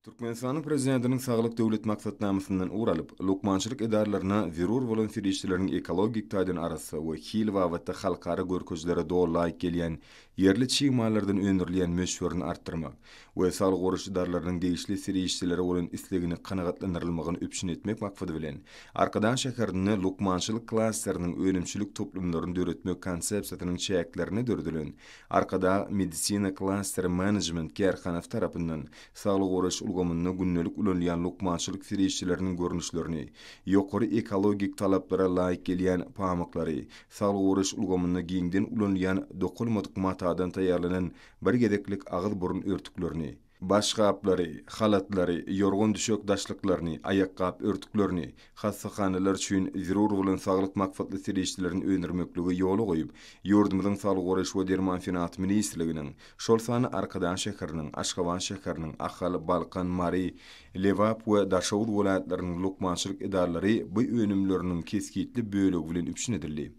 Türkmenistanyň prezidentiniň saglyk döwlet maksatnamysynyň uralyp, lukmançylyk edarlaryna zerur bolan firişçileriniň ekologik taýdan arasy we hil wagtda halkara görkeçlere dol laýyk gelýän yerli çyýmalardan öňürleýän meşhuryny artdyrmak we saglyk goruş edarlarynyň degişli firişçilere bolan islegini kanagatlandyrylmagyny öpüşün etmek maksady bilen Arkadan şäherinde lukmançylyk klasteriniň önümçilik toplumlaryny döretmek konsepsiýasynyň çäklerini dördülen Arkada medisina klaster management Gerhanaw tarapyndan saglyk goruş ulgamyny günnelik ulanýan lukmançylyk firişçileriniň görnüşlerini, ýokary ekologik talaplara laýyk gelýän pamyklary, saglyk goruş ulgamyny giňden ulanýan dokunmadyk matadan taýýarlanan bir gedeklik agyz burun örtüklerini, baş gaplary, halatlary, yorgun düşök daşlyklaryny, ayak gap örtüklerini, hassahanalar üçin zerur bolan saglyk maksatly firişçilerini öňürmekligi ýoly goýup, ýurdumyzyň saglyk goruş we derman finanat ministrliginiň, şol sany Arkadan şäheriniň, Aşgaban şäheriniň, Ahal, Balkan, Mari, Lewap we Daşawul welaýatlarynyň lukmançylyk edarlary bu önümleriniň keskitli bölegi bilen üpşün edildi.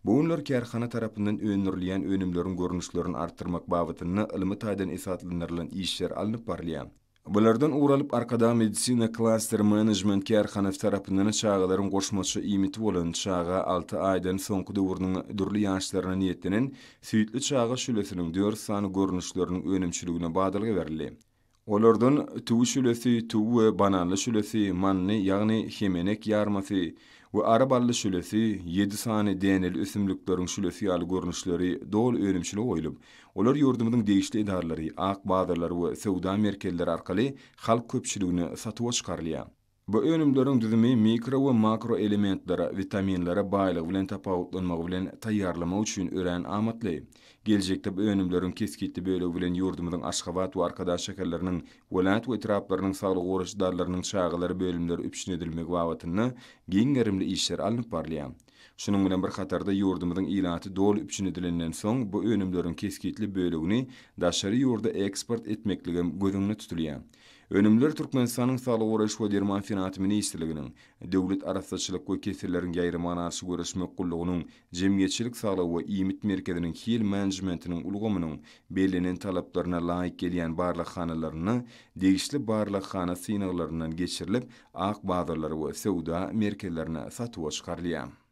Bunlar Kerhana tarapyndan öňürleýän önümleriň görnüşlerini artdyrmak babatyny ilmi taýdan esaslandyrylan işler alınıp barlýar. Bulardan uralyp Arkada medisina klaster management Kerhanaw tarapyndan çağalaryň goşmaçy iýmiti bolan çağa 6 aýdan soňky döwürniň dürli ýaşlaryna niýetlenen süýtli çağa şülesiniň 4 sany görnüşleriniň önümçiligine badylygy berildi. Olardan tuwu şülesi, tuwu we bananly şülesi, manny ýagny hemenek ýarmasy we arabally şülesi, 7 sany deneli ösümlikleriň şülesi ýaly görnüşleri dol önümçili goýulyp, olar ýurdumyzyň degişli edarlary, ak bazarlary we sowda merkezleri arkaly halk köpçiligine satyp çykarylýar. Bu önümleriň düzümi mikro we makro elementlere, vitaminlere baýlyg bilen tapawutlanmagy bilen taýýarlamak üçin ören amatly. Geljekde bu önümleriň keskitli bölegi bilen ýurdumyzyň Aşgabat we Arkadaş şäherleriniň welat we etraplarynyň saglyk goruş darlarynyň çağalary bölümleri üpşün edilmek babatyny giň gerimli işler alınıp barlýar. Şunun bilen bir hatarda ýurdumyzyň ilaty dol üpşün edilenden soň bu önümleriň keskitli bölegini daşary ýurda eksport etmekligi gözüňde tutulýar. Önümler Türkmenistanyň saglyk goruş we derman finanat ministrliginiň, döwlet arasaçylyk we kesirleriň gaýrymanarsy görüşmek gullugynyň, jemgyýetçilik saglyk we iýmit merkeziniň hil managementiniň ulgamynyň belenen talaplaryna laýyk gelýän barlakhanalarını degişli barlakhana synaklarynyň geçirilip, ak bazarlary we sowda merkezlerine satyp çykarylýar.